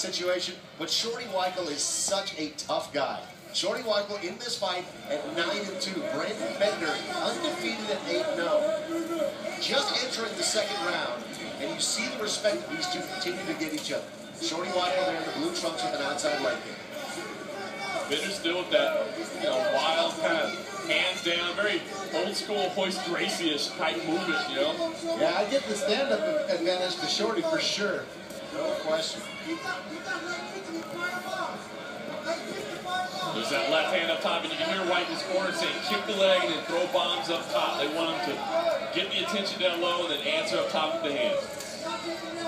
situation, but Shorty Weichel is such a tough guy. Shorty Weichel in this fight at 9-2. Brandon Bender undefeated at 8-0. Just entering the second round, and you see the respect that these two continue to give each other. Shorty Weichel there in the blue trunks with an outside leg kick. Bender's still with that, wild kind of hands down, very old school Hoist Gracie-ish type movement, Yeah, I get the stand-up advantage to Shorty for sure. No question. There's that left hand up top, and you can hear Whiteman's corner saying, kick the leg and then throw bombs up top. They want him to get the attention down low and then answer up top with the hands.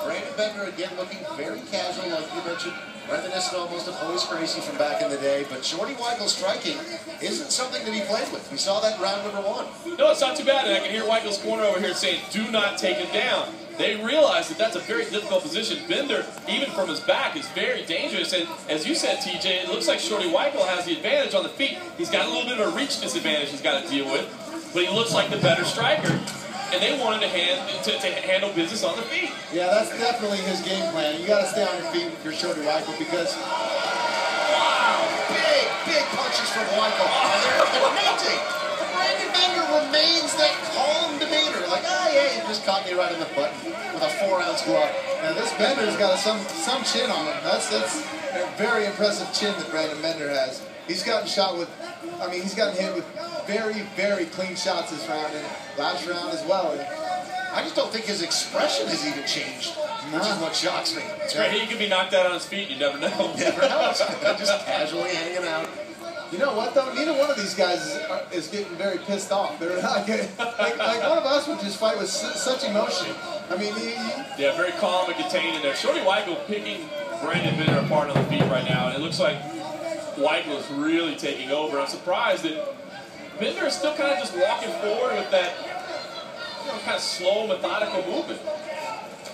Brandon Bender again looking very casual, like you mentioned, reminiscent almost of Hoist Gracie from back in the day. But Shorty Weichel striking isn't something that he played with. We saw that round number 1. No, it's not too bad. And I can hear Weichel's corner over here saying, do not take him down. They realize that that's a very difficult position. Bender, even from his back, is very dangerous. And as you said, TJ, it looks like Shorty Weichel has the advantage on the feet. He's got a little bit of a reach disadvantage he's got to deal with. But he looks like the better striker. And they wanted to handle business on the feet. Yeah, that's definitely his game plan. You got to stay on your feet with your Shorty Weichel because... Wow! Big punches from Weichel. And they're amazing. Brandon Bender remains that calm demeanor. Like, yeah, you just caught me right in the butt with a 4-ounce glove. Now, this Bender's got some chin on him. That's a very impressive chin that Brandon Bender has. He's gotten shot with... he's gotten hit with very clean shots this round and last round as well. And I just don't think his expression has even changed, which is what shocks me. It's great. He could be knocked out on his feet. You never know. Never know. Just casually hanging out. You know what, though? Neither one of these guys is getting very pissed off. They're not getting, like one of us would just fight with such emotion. Yeah, very calm and contained in there. Shorty Weichel picking Brandon Bender apart on the feet right now, and it looks like Weichel is really taking over. I'm surprised that Bender is still kind of just walking forward with that kind of slow, methodical movement.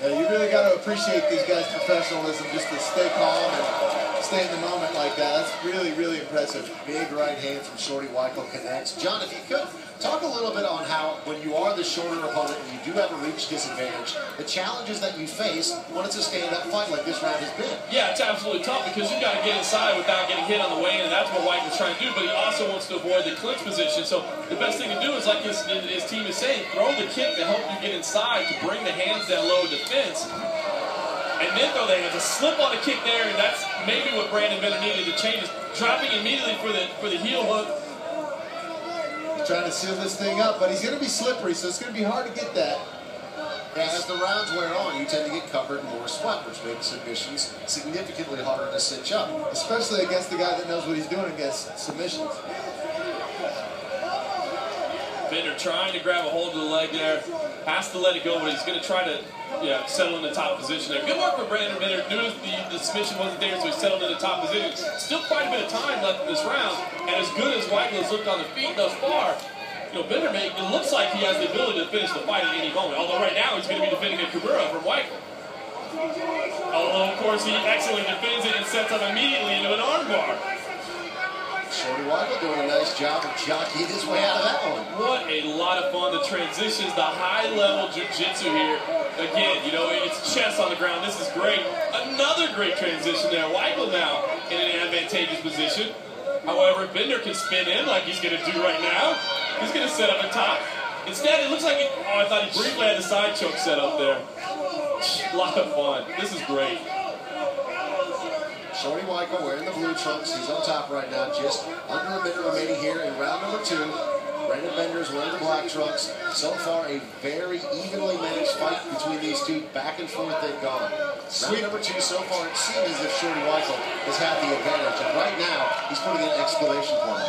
Yeah, you really got to appreciate these guys' professionalism just to stay calm and stay in the moment like that. That's really impressive. Big right hand from Shorty Weichel connects. John, if you could, talk a little bit on how, when you are the shorter opponent and you do have a reach disadvantage, the challenges that you face when it's a stand-up fight like this round has been. Yeah, it's absolutely tough because you got to get inside without getting hit on the way in, and that's what Weichel's trying to do, but he also wants to avoid the clinch position. So the best thing to do is, like his team is saying, throw the kick to help you get inside to bring the hands down low in defense. And then throw the hands. A slip on a kick there, and that's maybe what Brandon Bender needed to change, is dropping immediately for the heel hook. Trying to seal this thing up, but he's going to be slippery, so it's going to be hard to get that. Yeah, as the rounds wear on, you tend to get covered more sweat, which makes submissions significantly harder to cinch up. Especially against the guy that knows what he's doing against submissions. Bender trying to grab a hold of the leg there. Has to let it go, but he's going to try to settle in the top position there. Good work for Brandon Bender. Knew the submission wasn't there, so he settled in the top position. Still quite a bit of time left in this round, and as good as Weichel has looked on the feet thus far, Bender it looks like he has the ability to finish the fight at any moment. Although right now he's going to be defending a Kimura from Weichel. Although, of course, he excellently defends it and sets up immediately into an armbar. Shorty Weichel doing a nice job of jockeying his way out of that one. What a lot of fun. The transitions, the high-level jiu-jitsu here. Again, it's chest on the ground. This is great. Another great transition there. Weichel now in an advantageous position. However, Bender can spin in like he's going to do right now. He's going to set up a top. Instead, it looks like I thought he briefly had the side choke set up there. A lot of fun. This is great. Shorty Weichel wearing the blue trunks. He's on top right now. Just under a minute remaining here in round number 2. Brandon Bender is wearing the black trunks. So far, a very evenly managed fight between these two. Back and forth they've gone. Round number 2 so far, it seems as if Shorty Weichel has had the advantage. And right now, he's putting an exclamation point.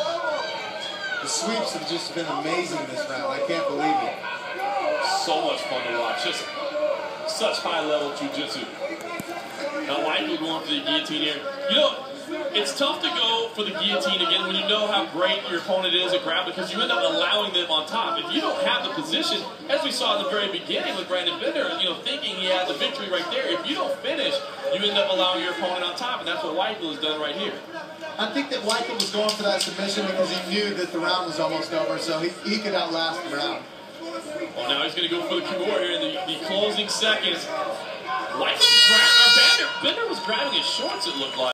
The sweeps have just been amazing this round. I can't believe it. So much fun to watch. Just such high-level jiu-jitsu. Now Weichel going for the guillotine here. It's tough to go for the guillotine again when you know how great your opponent is at ground, because you end up allowing them on top. If you don't have the position, as we saw at the very beginning with Brandon Bender, thinking he had the victory right there, if you don't finish, you end up allowing your opponent on top, and that's what Weichel has done right here. I think that Weichel was going for that submission because he knew that the round was almost over, so he could outlast the round. Well, now he's going to go for the Kimura here in the closing seconds. Bender Bender was grabbing his shorts, it looked like.